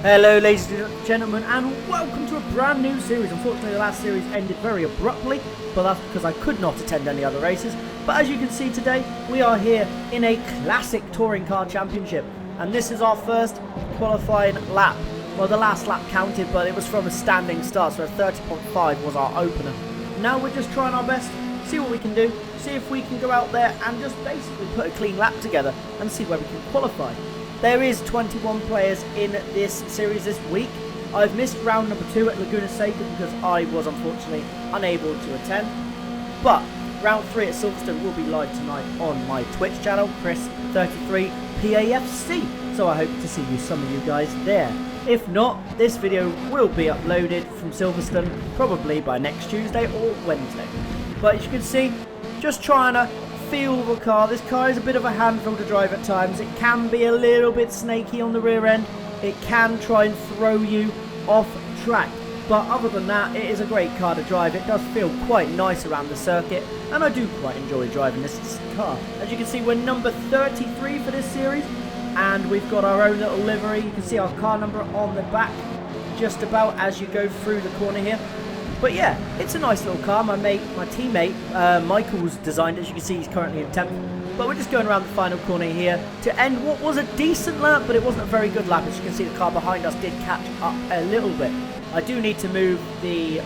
Hello ladies and gentlemen, and welcome to a brand new series. Unfortunately the last series ended very abruptly, but that's because I could not attend any other races. But as you can see today, we are here in a classic touring car championship, and this is our first qualifying lap. Well, the last lap counted, but it was from a standing start, so 30.5 was our opener. Now we're just trying our best, see what we can do, see if we can go out there and just basically put a clean lap together and see where we can qualify. There is 21 players in this series this week. I've missed round number 2 at Laguna Seca because I was unfortunately unable to attend. But round 3 at Silverstone will be live tonight on my Twitch channel, Chris33PAFC. So I hope to see some of you guys there. If not, this video will be uploaded from Silverstone probably by next Tuesday or Wednesday. But as you can see, just trying to feel the car. This car is a bit of a handful to drive at times. It can be a little bit snaky on the rear end. It can try and throw you off track. But other than that, it is a great car to drive. It does feel quite nice around the circuit, and I do quite enjoy driving this car. As you can see, we're number 33 for this series, and we've got our own little livery. You can see our car number on the back just about as you go through the corner here. But yeah, it's a nice little car. My teammate, Michael's designed it. As you can see, he's currently in 10th. But we're just going around the final corner here to end what was a decent lap, but it wasn't a very good lap. As you can see, the car behind us did catch up a little bit. I do need to move the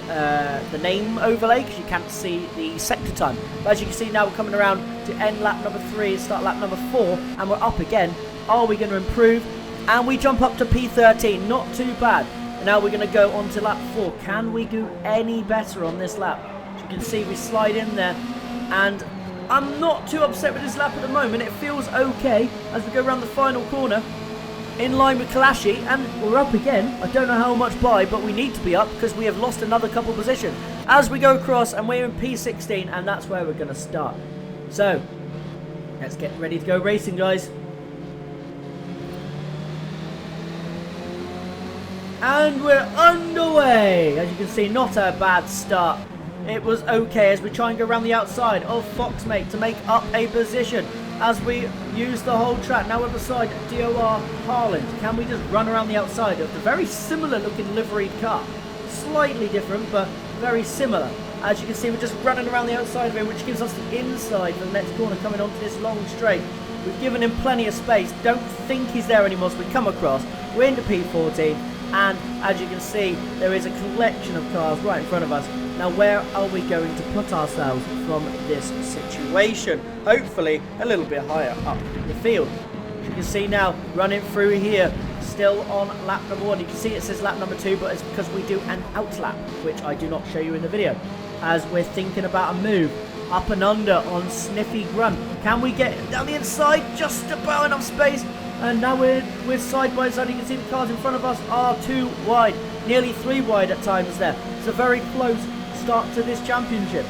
name overlay because you can't see the sector time. But as you can see, now we're coming around to end lap number 3, start lap number 4, and we're up again. Are we going to improve? And we jump up to P13. Not too bad. Now we're going to go on to lap 4. Can we do any better on this lap? As you can see, we slide in there, and I'm not too upset with this lap at the moment. It feels okay as we go around the final corner in line with Kalashi, and we're up again. I don't know how much by, but we need to be up because we have lost another couple positions as we go across, and we're in P16, and that's where we're going to start. So let's get ready to go racing, guys. And we're underway. As you can see, not a bad start. It was okay as we try and go around the outside of Foxmate to make up a position as we use the whole track. Now we're beside DOR Harland. Can we just run around the outside of the very similar looking liveried car? Slightly different, but very similar. As you can see, we're just running around the outside of him, which gives us the inside for the next corner coming onto this long straight. We've given him plenty of space. Don't think he's there anymore, so we come across. We're into P14. And as you can see, there is a collection of cars right in front of us. Now, where are we going to put ourselves from this situation? Hopefully, a little bit higher up the field. As you can see now, running through here, still on lap number 1. You can see it says lap number 2, but it's because we do an out lap, which I do not show you in the video. As we're thinking about a move up and under on Sniffy Grunt. Can we get down the inside? Just about enough space. And now we're side by side. You can see the cars in front of us are 2 wide, nearly 3 wide at times there. It's a very close start to this championship.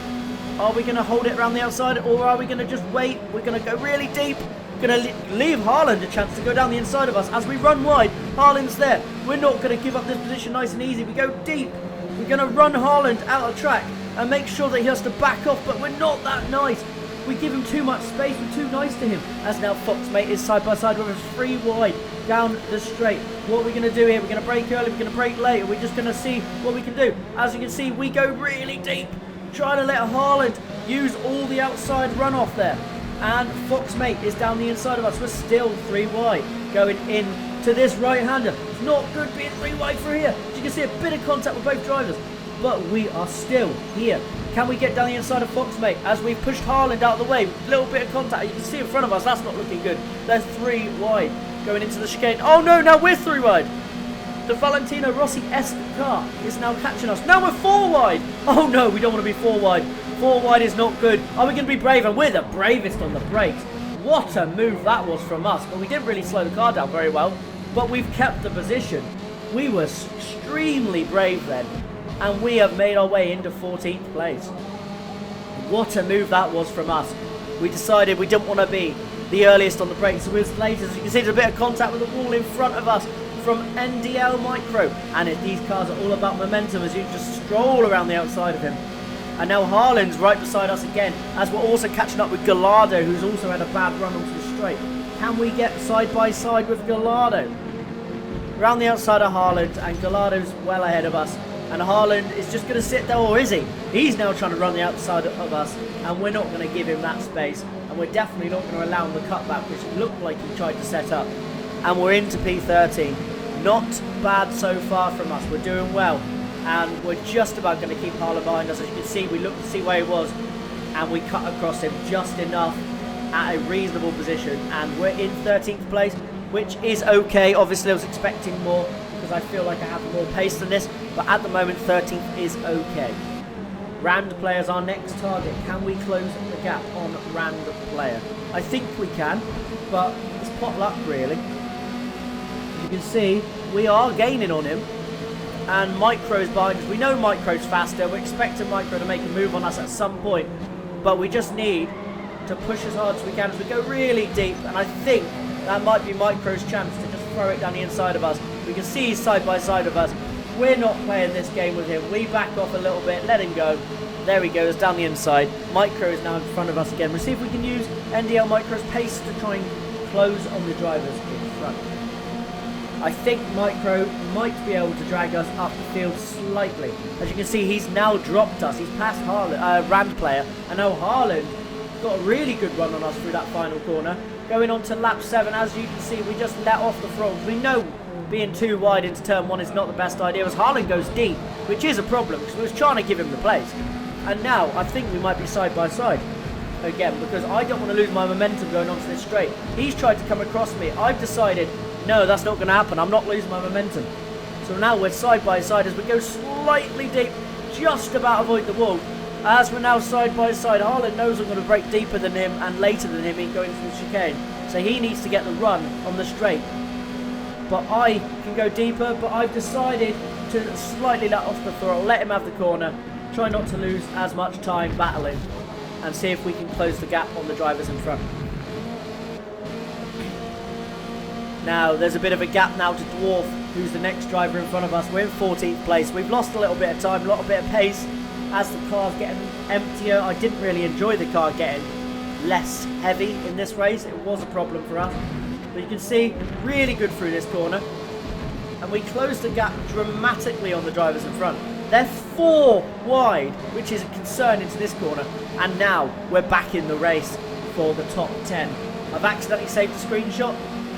Are we going to hold it around the outside, or are we going to just wait? We're going to go really deep. We're going to leave Harland a chance to go down the inside of us as we run wide. Harland's there. We're not going to give up this position nice and easy. We go deep. We're going to run Harland out of track and make sure that he has to back off, but we're not that nice. We give him too much space, we're too nice to him. As now Foxmate is side by side with us, 3 wide down the straight. What are we going to do here? We're going to brake early, we're going to brake late. We're just going to see what we can do. As you can see, we go really deep, trying to let Harland use all the outside runoff there. And Foxmate is down the inside of us. We're still 3 wide going in to this right-hander. It's not good being 3 wide through here. As you can see, a bit of contact with both drivers, but we are still here. Can we get down the inside of Foxmate as we've pushed Harland out of the way? A little bit of contact. You can see in front of us, that's not looking good. They're 3 wide going into the chicane. Oh no, now we're 3 wide. The Valentino Rossi Escort car is now catching us. Now we're 4 wide. Oh no, we don't want to be 4 wide. 4 wide is not good. Are we going to be brave? And we're the bravest on the brakes. What a move that was from us. But we didn't really slow the car down very well. But we've kept the position. We were extremely brave then. And we have made our way into 14th place. What a move that was from us. We decided we didn't want to be the earliest on the brakes, so we was late. As you can see, there's a bit of contact with the wall in front of us from NDL Micro. And these cars are all about momentum as you just stroll around the outside of him. And now Harland's right beside us again, as we're also catching up with Gallardo, who's also had a bad run onto the straight. Can we get side by side with Gallardo? around the outside of Haaland, and Gallardo's well ahead of us. And Haaland is just going to sit there, or is he? He's now trying to run the outside of us, and we're not going to give him that space. And we're definitely not going to allow him the cutback, which it looked like he tried to set up. And we're into P13. Not bad so far from us. We're doing well. And we're just about going to keep Haaland behind us. As you can see, we looked to see where he was, and we cut across him just enough at a reasonable position. And we're in 13th place, which is okay. Obviously, I was expecting more because I feel like I have more pace than this. But at the moment, 13th is okay. Rand Player is our next target. Can we close the gap on Rand Player? I think we can, but it's pot luck, really. As you can see, we are gaining on him. And Micro's behind us. We know Micro's faster. We're expecting Micro to make a move on us at some point. But we just need to push as hard as we can as we go really deep. And I think that might be Micro's chance to just throw it down the inside of us. We can see he's side by side of us. We're not playing this game with him. We back off a little bit, let him go. There he goes, down the inside. Micro is now in front of us again. We'll see if we can use NDL Micro's pace to try and close on the drivers in front. I think Micro might be able to drag us up the field slightly. As you can see, he's now dropped us. He's passed Rand Player. And now Haaland got a really good run on us through that final corner. Going on to lap 7, as you can see, we just let off the throttle. We know being too wide into turn 1 is not the best idea, as Haaland goes deep, which is a problem, because we was trying to give him the place. And now, I think we might be side by side again, because I don't want to lose my momentum going onto this straight. He's tried to come across me. I've decided, no, that's not going to happen. I'm not losing my momentum. So now we're side by side as we go slightly deep, just about avoid the wall. As we're now side by side, Haaland knows I'm going to brake deeper than him and later than him in going through the chicane. So he needs to get the run on the straight. But I can go deeper, but I've decided to slightly let off the throttle, let him have the corner, try not to lose as much time battling, and see if we can close the gap on the drivers in front. Now, there's a bit of a gap now to Dwarf, who's the next driver in front of us. We're in 14th place. We've lost a little bit of time, a little bit of pace as the car's getting emptier. I didn't really enjoy the car getting less heavy in this race. It was a problem for us. But you can see, really good through this corner. And we closed the gap dramatically on the drivers in front. They're 4 wide, which is a concern into this corner. And now we're back in the race for the top 10. I've accidentally saved a screenshot.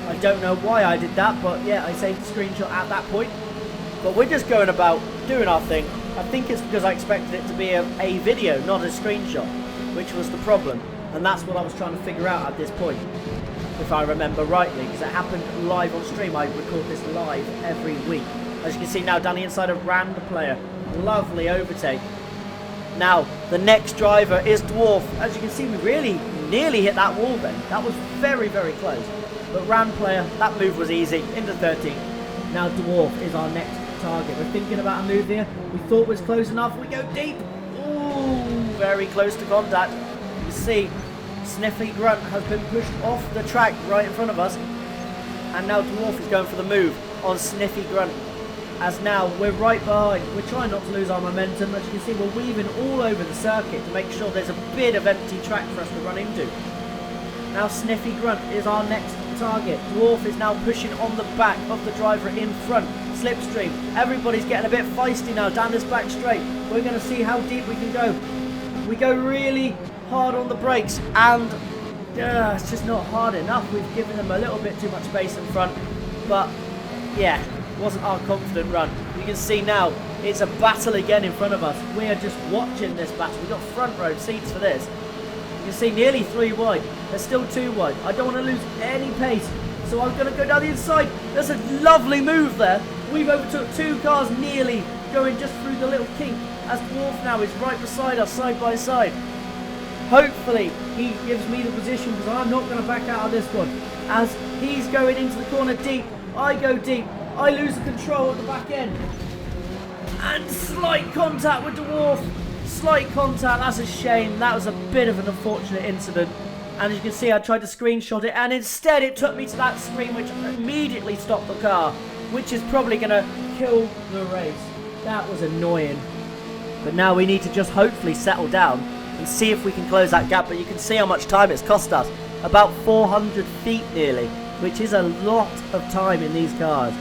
I don't know why I did that, but yeah, I saved a screenshot at that point. But we're just going about doing our thing. I think it's because I expected it to be a video, not a screenshot, which was the problem. And that's what I was trying to figure out at this point, if I remember rightly, because it happened live on stream. I record this live every week. As you can see now, down the inside of Rand Player. Lovely overtake. Now, the next driver is Dwarf. As you can see, we really nearly hit that wall then. That was very, very close. But Rand Player, that move was easy, into 13th. Now Dwarf is our next target. We're thinking about a move here. We thought it was close enough. We go deep. Ooh, very close to contact. You can see Sniffy Grunt has been pushed off the track right in front of us. And now Dwarf is going for the move on Sniffy Grunt. As now we're right behind. We're trying not to lose our momentum. As you can see, we're weaving all over the circuit to make sure there's a bit of empty track for us to run into. Now Sniffy Grunt is our next target. Dwarf is now pushing on the back of the driver in front. Slipstream. Everybody's getting a bit feisty now down this back straight. We're going to see how deep we can go. We go really hard on the brakes, and it's just not hard enough. We've given them a little bit too much space in front, but yeah, it wasn't our confident run. You can see now it's a battle again in front of us. We are just watching this battle. We've got front row seats for this. You can see nearly 3 wide. They're still 2 wide. I don't want to lose any pace, so I'm going to go down the inside. There's a lovely move there. We've overtook 2 cars nearly going just through the little kink, as Dwarf now is right beside us, side by side. Hopefully he gives me the position, because I'm not going to back out of this one. As he's going into the corner deep, I go deep. I lose the control at the back end. And slight contact with Dwarf. Slight contact, that's a shame. That was a bit of an unfortunate incident. And as you can see, I tried to screenshot it, and instead it took me to that screen, which immediately stopped the car, which is probably going to kill the race. That was annoying. But now we need to just hopefully settle down and see if we can close that gap. But you can see how much time it's cost us. About 400 feet nearly, which is a lot of time in these cars.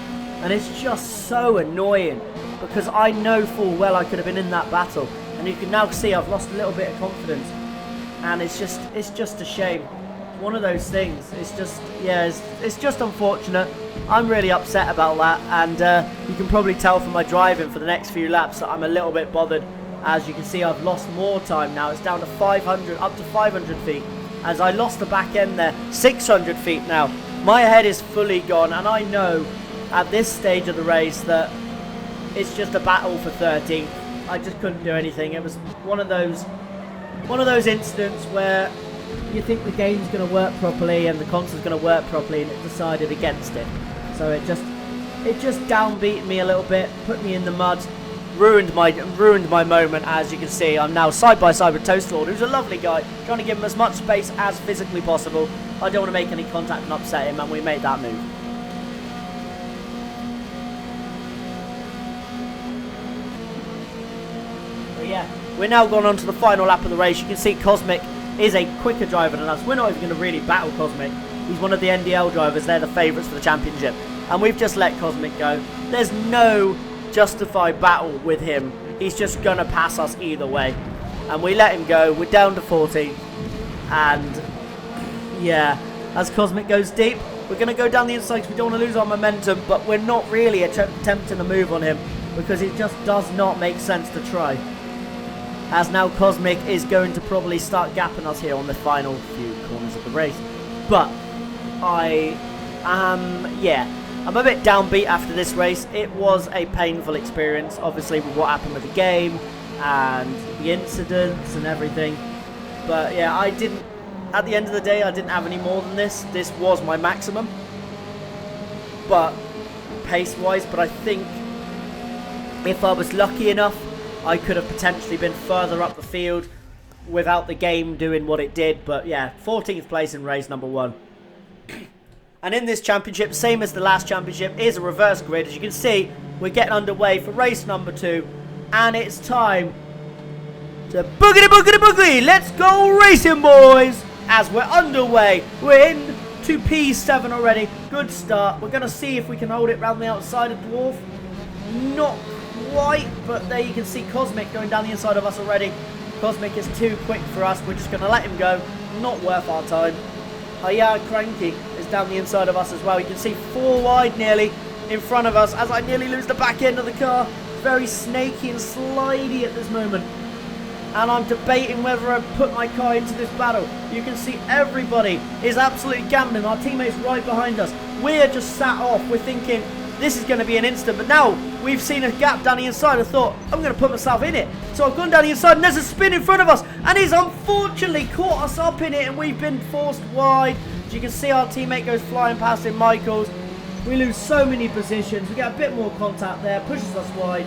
And it's just so annoying because I know full well I could have been in that battle. And you can now see I've lost a little bit of confidence. And it's just a shame. One of those things. It's just, yeah, it's just unfortunate. I'm really upset about that. And you can probably tell from my driving for the next few laps that I'm a little bit bothered. As you can see, I've lost more time now. It's down to 500, up to 500 feet. As I lost the back end there, 600 feet now. My head is fully gone, and I know at this stage of the race that it's just a battle for 13th. I just couldn't do anything. It was one of those incidents where you think the game's going to work properly and the console's going to work properly, and it decided against it. So it just downbeat me a little bit, put me in the mud, ruined my moment. As you can see, I'm now side by side with Toast Lord, who's a lovely guy, trying to give him as much space as physically possible. I don't want to make any contact and upset him, and we made that move. But yeah, we're now gone on to the final lap of the race. You can see Cosmic is a quicker driver than us. We're not even going to really battle Cosmic. He's one of the NDL drivers. They're the favourites for the championship. And we've just let Cosmic go. There's no justified battle with him. He's just going to pass us either way. And we let him go. We're down to 14. And yeah, as Cosmic goes deep, we're going to go down the inside because we don't want to lose our momentum. But we're not really attempting a move on him because it just does not make sense to try. As now Cosmic is going to probably start gapping us here on the final few corners of the race. But I'm a bit downbeat after this race. It was a painful experience, obviously, with what happened with the game and the incidents and everything. But yeah, at the end of the day, I didn't have any more than this. This was my maximum. But pace-wise, but I think if I was lucky enough, I could have potentially been further up the field without the game doing what it did. But yeah, 14th place in race number 1. And in this championship, same as the last championship, is a reverse grid. As you can see, we're getting underway for race number 2. And it's time to boogity boogity boogie. Let's go racing, boys. As we're underway, we're in to P7 already. Good start. We're going to see if we can hold it round the outside of Dwarf. Not quite, but there you can see Cosmic going down the inside of us already. Cosmic is too quick for us. We're just going to let him go. Not worth our time. Cranky is down the inside of us as well. You can see 4 wide nearly in front of us as I nearly lose the back end of the car. Very snaky and slidey at this moment. And I'm debating whether I put my car into this battle. You can see everybody is absolutely gambling. Our teammates right behind us. We're just sat off. We're thinking this is going to be an instant. But now we've seen a gap down the inside. I thought, I'm going to put myself in it. So I've gone down the inside and there's a spin in front of us. And he's unfortunately caught us up in it and we've been forced wide. As you can see, our teammate goes flying past in Michaels. We lose so many positions. We get a bit more contact there. Pushes us wide.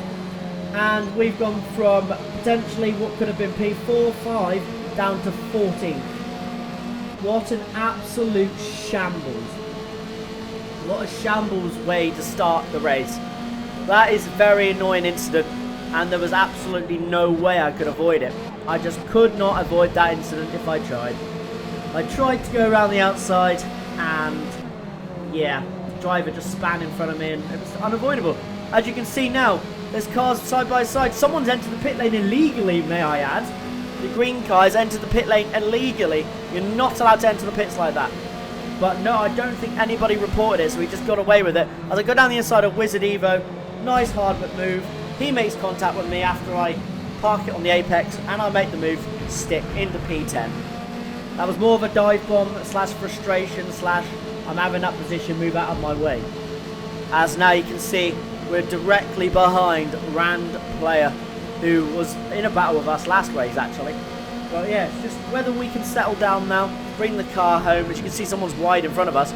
And we've gone from potentially what could have been P4, 5 down to 14. What an absolute shambles. What a shambles way to start the race. That is a very annoying incident, and there was absolutely no way I could avoid it. I just could not avoid that incident if I tried. I tried to go around the outside, and yeah, the driver just span in front of me, and it was unavoidable. As you can see now, there's cars side by side. Someone's entered the pit lane illegally, may I add. The green car has entered the pit lane illegally. You're not allowed to enter the pits like that. But no, I don't think anybody reported it, so we just got away with it. As I go down the inside of Wizard Evo, nice hardwood move. He makes contact with me after I park it on the apex, and I make the move, stick into P10. That was more of a dive bomb slash frustration slash I'm having that position, move out of my way. As now you can see, we're directly behind Rand Player, who was in a battle with us last race actually. But yeah, it's just whether we can settle down now, bring the car home. As you can see, someone's wide in front of us.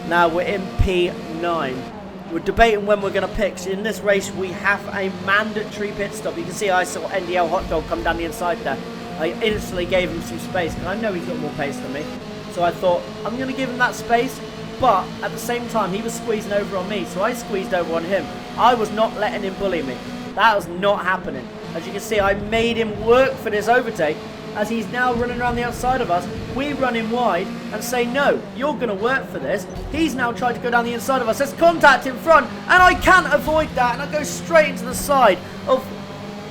Now we're in P9. We're debating when we're going to pick. So in this race, we have a mandatory pit stop. You can see I saw NDL Hot Dog come down the inside there. I instantly gave him some space because I know he's got more pace than me. So I thought, I'm going to give him that space. But at the same time, he was squeezing over on me. So I squeezed over on him. I was not letting him bully me. That was not happening. As you can see, I made him work for this overtake. as he's now running around the outside of us. We run in wide and say, no, you're going to work for this. He's now tried to go down the inside of us. There's contact in front, and I can't avoid that, and I go straight into the side of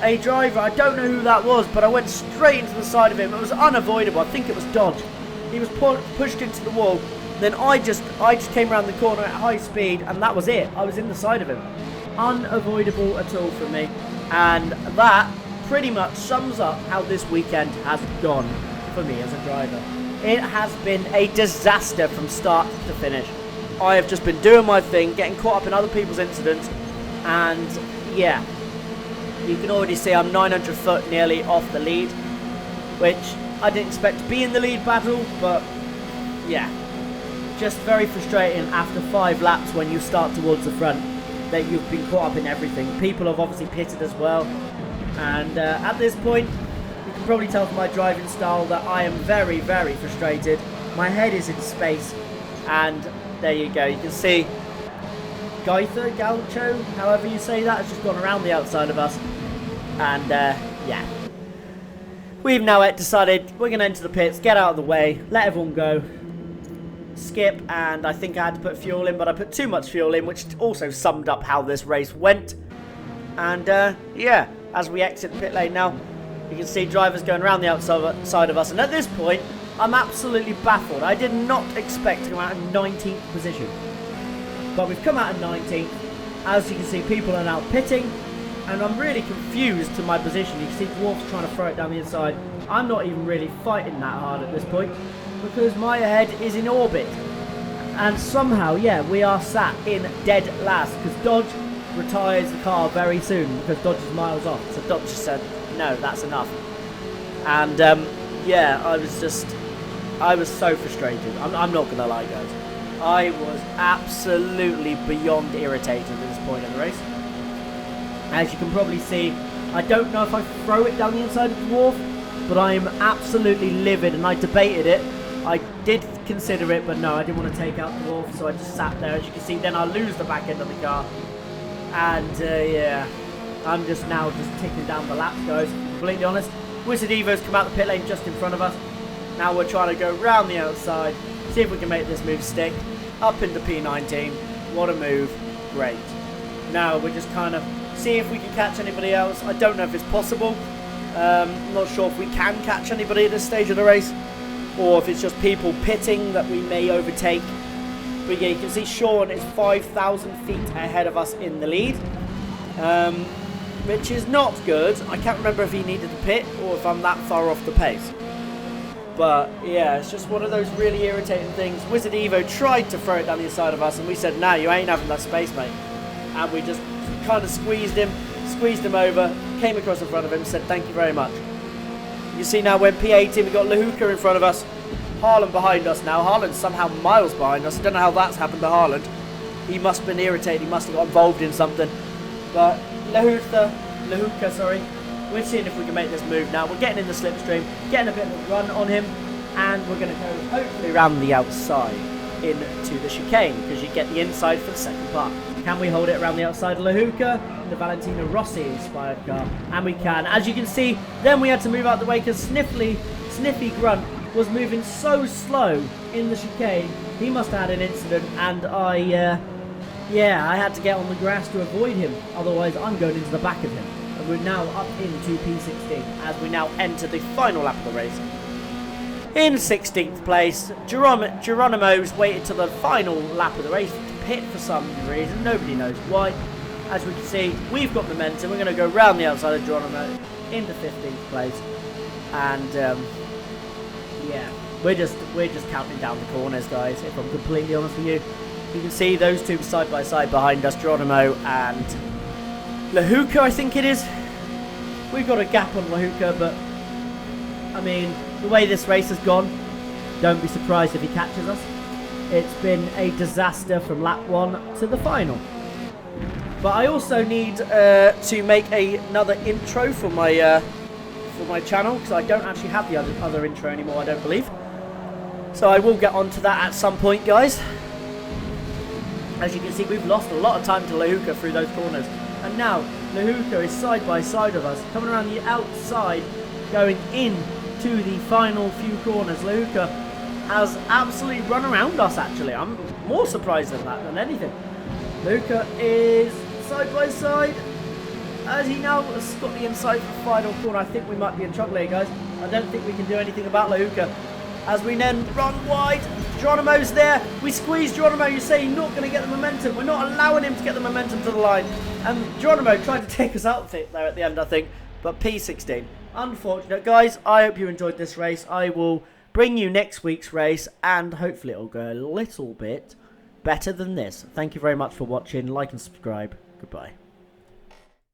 a driver. I don't know who that was, but I went straight into the side of him. It was unavoidable. I think it was Dodge. He was pushed into the wall. Then I just came around the corner at high speed, and that was it. I was in the side of him. Unavoidable at all for me. And that pretty much sums up how this weekend has gone for me as a driver. It has been a disaster from start to finish. I have just been doing my thing, getting caught up in other people's incidents, and yeah, you can already see I'm 900 foot nearly off the lead, which I didn't expect to be in the lead battle, but yeah, just very frustrating after 5 laps when you start towards the front that you've been caught up in everything. People have obviously pitted as well, and at this point you can probably tell from my driving style that I am very, very frustrated. My head is in space, and there you go. You can see Gaucho, however you say that, has just gone around the outside of us, and yeah. We've now decided we're going to enter the pits, get out of the way, let everyone go, skip, and I think I had to put fuel in, but I put too much fuel in, which also summed up how this race went. And yeah, as we exit the pit lane now, you can see drivers going around the outside of us, and at this point I'm absolutely baffled. I did not expect to come out in 19th position, but we've come out in 19th. As you can see, people are now pitting, and I'm really confused to my position. You can see Dwarf's trying to throw it down the inside. I'm not even really fighting that hard at this point, because my head is in orbit. And somehow, yeah, we are sat in dead last, because Dodge retires the car very soon, because Dodge is miles off. So Dodge just said, no, that's enough. And yeah, I was so frustrated. I'm not going to lie, guys. I was absolutely beyond irritated at this point in the race. As you can probably see, I don't know if I throw it down the inside of the Dwarf, but I am absolutely livid, and I debated it. I did consider it, but no, I didn't want to take out the Dwarf, so I just sat there. As you can see, then I lose the back end of the car. And yeah, I'm just now ticking down the laps, guys. Completely honest. Wizard Evo's come out the pit lane just in front of us. Now we're trying to go round the outside, see if we can make this move stick. Up into P19. What a move. Great. Now we're just kind of see if we can catch anybody else. I don't know if it's possible. I'm not sure if we can catch anybody at this stage of the race, or if it's just people pitting that we may overtake. But yeah, you can see Sean is 5,000 feet ahead of us in the lead, which is not good. I can't remember if he needed to pit or if I'm that far off the pace. But yeah, it's just one of those really irritating things. Wizard Evo tried to throw it down the inside of us, and we said, no, you ain't having that space, mate. And we just kind of squeezed him over, came across in front of him, said thank you very much. You see now when P18, we've got Lahuka in front of us, Haaland behind us now. Haaland's somehow miles behind us. I don't know how that's happened to Haaland. He must have been irritated, he must have got involved in something. But Lahuka, sorry, we're seeing if we can make this move now. We're getting in the slipstream, getting a bit of a run on him, and we're going to go hopefully around the outside into the chicane, because you get the inside for the second part. Can we hold it around the outside of Lahuka, the Valentino Rossi inspired car? And we can. As you can see, then we had to move out the way because Sniffy Grunt was moving so slow in the chicane. He must have had an incident, and I had to get on the grass to avoid him. Otherwise, I'm going into the back of him. And we're now up into P16 as we now enter the final lap of the race. In 16th place, Geronimo's waited till the final lap of the race to pit for some reason. Nobody knows why. As we can see, we've got momentum. We're going to go round the outside of Geronimo into 15th place. And yeah, we're just counting down the corners, guys, if I'm completely honest with you. You can see those two side by side behind us, Geronimo and Lahuka, I think it is. We've got a gap on Lahuka, but I mean, the way this race has gone, don't be surprised if he catches us. It's been a disaster from lap 1 to the final. But I also need to make another intro for my channel, because I don't actually have the other intro anymore, I don't believe. So I will get onto that at some point, guys. As you can see, we've lost a lot of time to Lahuka through those corners. And now, Lahuka is side by side of us, coming around the outside, going in to the final few corners. Luca has absolutely run around us, actually. I'm more surprised than that than anything. Luca is side by side. As he now has got the inside for the final corner, I think we might be in trouble here, guys. I don't think we can do anything about Luca. As we then run wide, Geronimo's there. We squeeze Geronimo. You say he's not going to get the momentum. We're not allowing him to get the momentum to the line. And Geronimo tried to take us out there at the end, I think. But P16. Unfortunate. Guys, I hope you enjoyed this race. I will bring you next week's race, and hopefully it'll go a little bit better than this. Thank you very much for watching. Like and subscribe. Goodbye.